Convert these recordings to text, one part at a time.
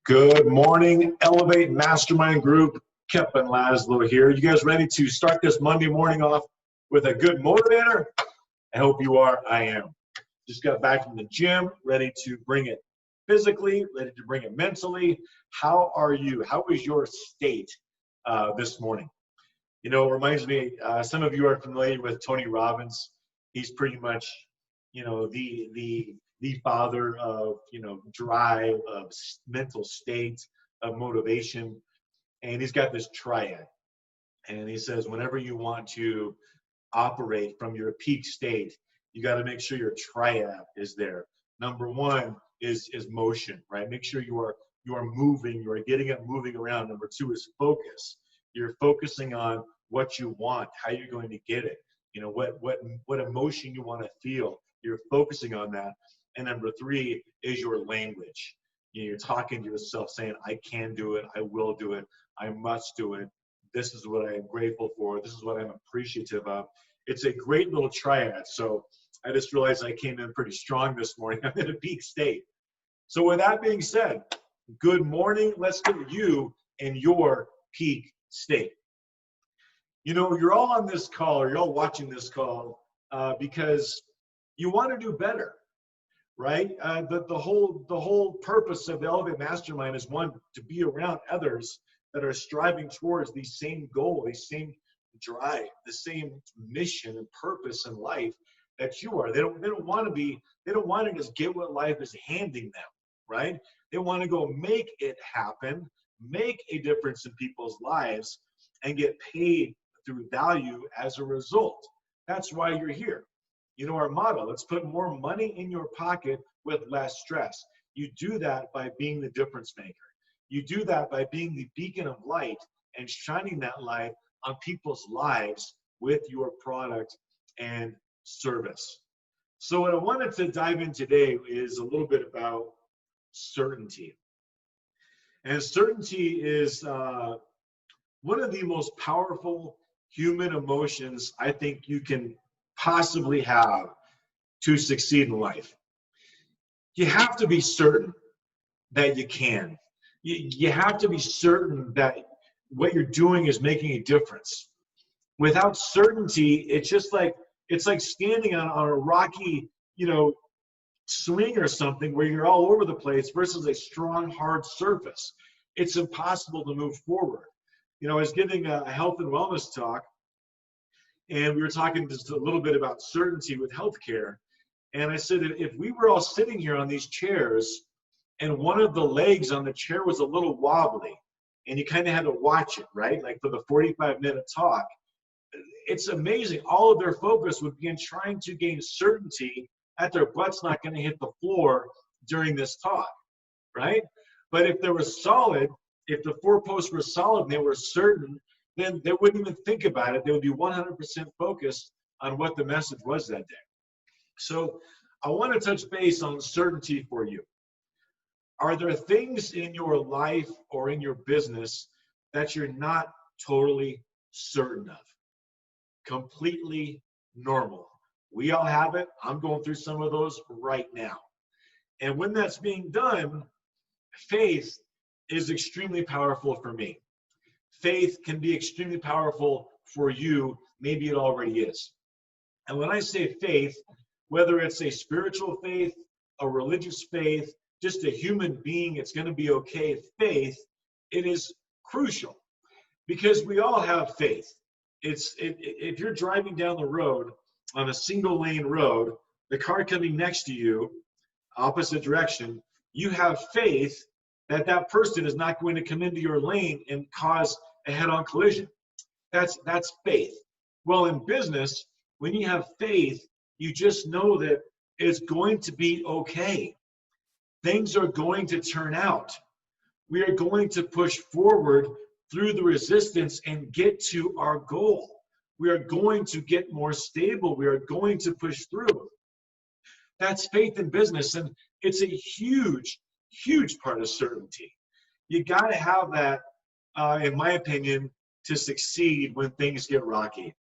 Good morning, Elevate Mastermind Group. Kevin Laszlo here. You guys ready to start this Monday morning off with a good motivator? I hope you are. I am. Just got back from the gym, ready to bring it physically, ready to bring it mentally. How are you? How is your state this morning? You know, it reminds me, some of you are familiar with Tony Robbins. He's pretty much, the father of, drive, of mental state, of motivation. And he's got this triad. And he says, whenever you want to operate from your peak state, you got to make sure your triad is there. Number one is motion, right? Make sure you are moving, you are getting up, moving around. Number two is focus. You're focusing on what you want, how you're going to get it, what emotion you want to feel. You're focusing on that. And number three is your language. You're talking to yourself saying, I can do it, I will do it, I must do it. This is what I am grateful for. This is what I'm appreciative of. It's a great little triad. So I just realized I came in pretty strong this morning. I'm in a peak state. So with that being said, good morning. Let's get you in your peak state. You know, you're all on this call, or you're all watching this call because you want to do better, right? The whole purpose of the Elevate Mastermind is, one, to be around others that are striving towards the same goal, the same drive, the same mission and purpose in life that you are. They don't want to just get what life is handing them, right? They want to go make it happen, make a difference in people's lives, and get paid through value as a result. That's why you're here. You know our motto, let's put more money in your pocket with less stress. You do that by being the difference maker. You do that by being the beacon of light and shining that light on people's lives with your product and service. So what I wanted to dive in today is a little bit about certainty. And certainty is one of the most powerful human emotions I think you can possibly have to succeed in life. You have to be certain that you can. You have to be certain that what you're doing is making a difference. Without certainty, it's like standing on a rocky, swing or something where you're all over the place versus a strong, hard surface. It's impossible to move forward. I was giving a health and wellness talk, and we were talking just a little bit about certainty with healthcare. And I said, if we were all sitting here on these chairs and one of the legs on the chair was a little wobbly, and you kind of had to watch it, right? Like for the 45-minute talk, it's amazing. All of their focus would be in trying to gain certainty that their butt's not going to hit the floor during this talk, right? But if they were solid, if the four posts were solid and they were certain, then they wouldn't even think about it. They would be 100% focused on what the message was that day. So I want to touch base on certainty for you. Are there things in your life or in your business that you're not totally certain of? Completely normal. We all have it. I'm going through some of those right now. And when that's being done, faith is extremely powerful for me. Faith can be extremely powerful for you. Maybe it already is. And when I say faith, whether it's a spiritual faith, a religious faith, just a human being, it's going to be okay. Faith, it is crucial because we all have faith. If you're driving down the road on a single lane road, the car coming next to you, opposite direction, you have faith that that person is not going to come into your lane and cause a head-on collision. That's faith. Well, in business, when you have faith, you just know that it's going to be okay. Things are going to turn out. We are going to push forward through the resistance and get to our goal. We are going to get more stable. We are going to push through. That's faith in business, and it's a huge, huge part of certainty. You got to have that, in my opinion, to succeed when things get rocky.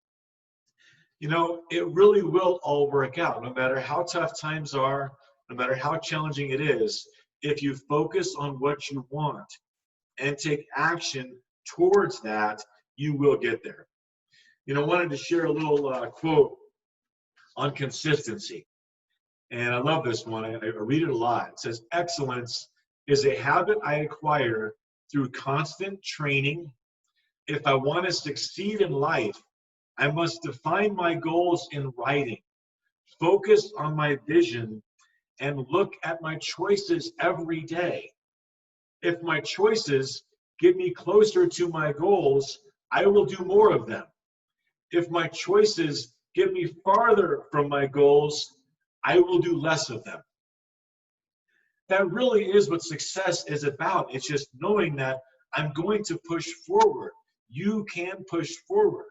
It really will all work out, no matter how tough times are, no matter how challenging it is. if you focus on what you want and take action towards that, you will get there. I wanted to share a little quote on consistency. And I love this one. I read it a lot. It says, "Excellence is a habit I acquire through constant training. If I want to succeed in life, I must define my goals in writing, focus on my vision, and look at my choices every day. If my choices get me closer to my goals, I will do more of them. If my choices get me farther from my goals, I will do less of them." That really is what success is about. It's just knowing that I'm going to push forward. You can push forward.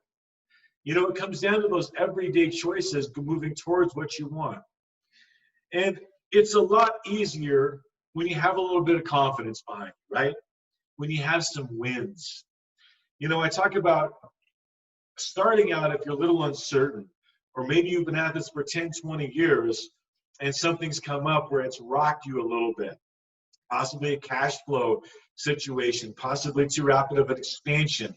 It comes down to those everyday choices moving towards what you want. And it's a lot easier when you have a little bit of confidence behind you, right? When you have some wins. I talk about starting out if you're a little uncertain, or maybe you've been at this for 10, 20 years, and something's come up where it's rocked you a little bit. Possibly a cash flow situation, possibly too rapid of an expansion.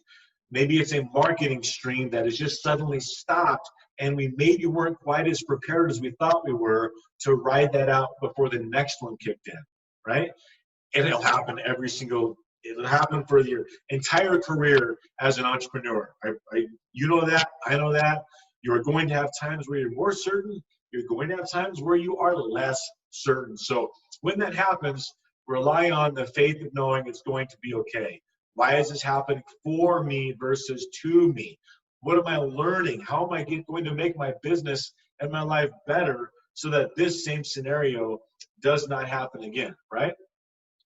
Maybe it's a marketing stream that has just suddenly stopped, and we maybe weren't quite as prepared as we thought we were to ride that out before the next one kicked in, right? And it'll happen it'll happen for your entire career as an entrepreneur. You know that, I know that. You're going to have times where you're more certain. You're going to have times where you are less certain. So when that happens, rely on the faith of knowing it's going to be okay. Why is this happening for me versus to me? What am I learning? How am I going to make my business and my life better so that this same scenario does not happen again, right?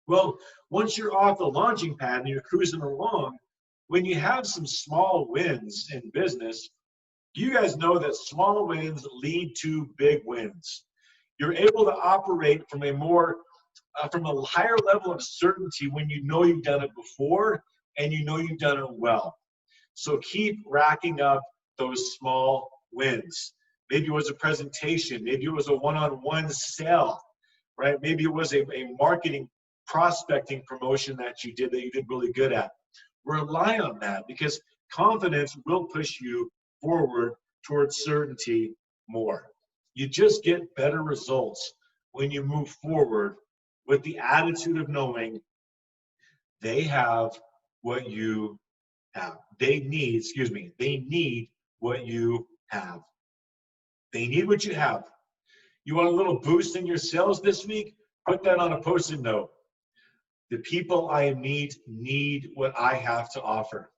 Well, once you're off the launching pad and you're cruising along, when you have some small wins in business, you guys know that small wins lead to big wins. You're able to operate from a higher level of certainty when you know you've done it before and you know you've done it well. So keep racking up those small wins. Maybe it was a presentation. Maybe it was a one-on-one sale, right? Maybe it was a marketing prospecting promotion that you did really good at. Rely on that, because confidence will push you forward towards certainty more. You just get better results when you move forward with the attitude of knowing they have what you have. They need what you have. They need what you have. You want a little boost in your sales this week? Put that on a Post-it note. The people I meet need what I have to offer.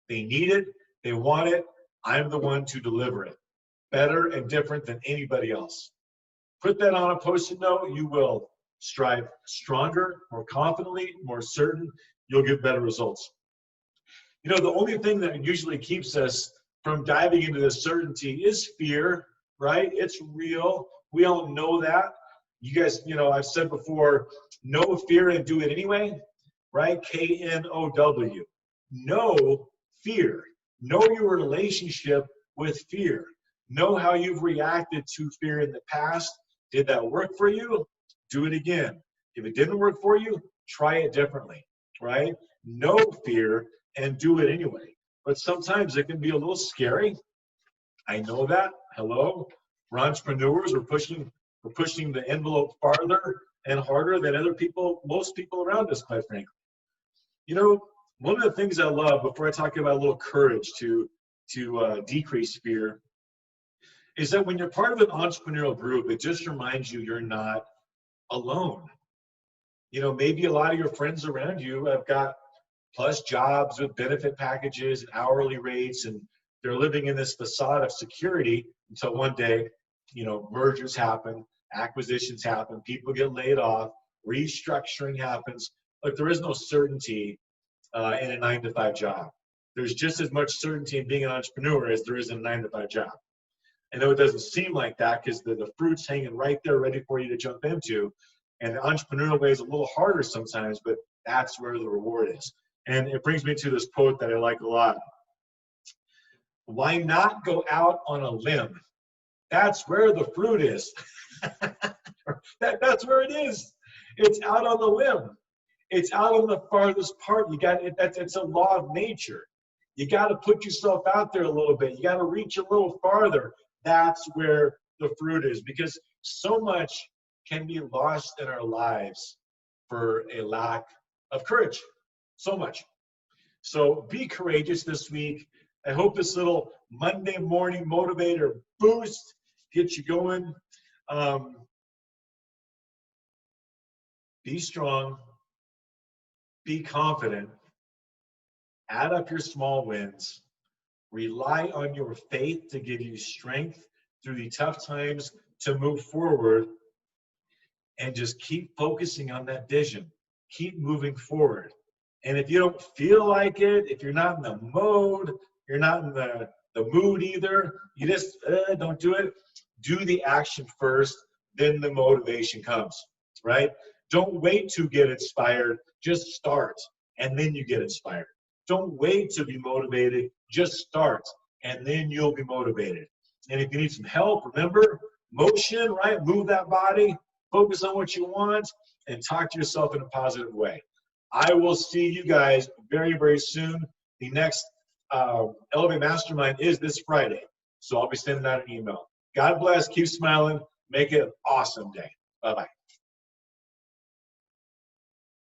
They need it. They want it. I'm the one to deliver it. Better and different than anybody else. Put that on a Post-it note. You will strive stronger, more confidently, more certain. You'll get better results. The only thing that usually keeps us from diving into this certainty is fear, right? It's real. We all know that. You guys, I've said before, know fear and do it anyway, right? KNOW. Know fear. Know your relationship with fear. Know how you've reacted to fear in the past. Did that work for you? Do it again. If it didn't work for you, try it differently, right? Know fear and do it anyway. But sometimes it can be a little scary. I know that. Hello. We're entrepreneurs. We're pushing the envelope farther and harder than most people around us, quite frankly. One of the things I love, before I talk about a little courage to decrease fear, is that when you're part of an entrepreneurial group, it just reminds you you're not alone. Maybe a lot of your friends around you have got plus jobs with benefit packages and hourly rates, and they're living in this facade of security until one day, mergers happen, acquisitions happen, people get laid off, restructuring happens. But there is no certainty in a 9-to-5 job. There's just as much certainty in being an entrepreneur as there is in a 9-to-5 job. I know it doesn't seem like that because the fruit's hanging right there ready for you to jump into. And the entrepreneurial way is a little harder sometimes, but that's where the reward is. And it brings me to this quote that I like a lot. Why not go out on a limb? That's where the fruit is. That's where it is. It's out on the limb. It's out on the farthest part. It's a law of nature. You got to put yourself out there a little bit. You got to reach a little farther. That's where the fruit is, because so much can be lost in our lives for a lack of courage. So much. So be courageous this week. I hope this little Monday morning motivator boost gets you going. Be strong. Be confident. Add up your small wins. Rely on your faith to give you strength through the tough times to move forward. And just keep focusing on that vision. Keep moving forward. And if you don't feel like it, if you're not in the mode, you're not in the mood either, you just don't do it. Do the action first, then the motivation comes, right? Don't wait to get inspired. Just start, and then you get inspired. Don't wait to be motivated. Just start, and then you'll be motivated. And if you need some help, remember, motion, right? Move that body, focus on what you want, and talk to yourself in a positive way. I will see you guys very, very soon. The next Elevate Mastermind is this Friday, so I'll be sending out an email. God bless. Keep smiling. Make it an awesome day. Bye-bye.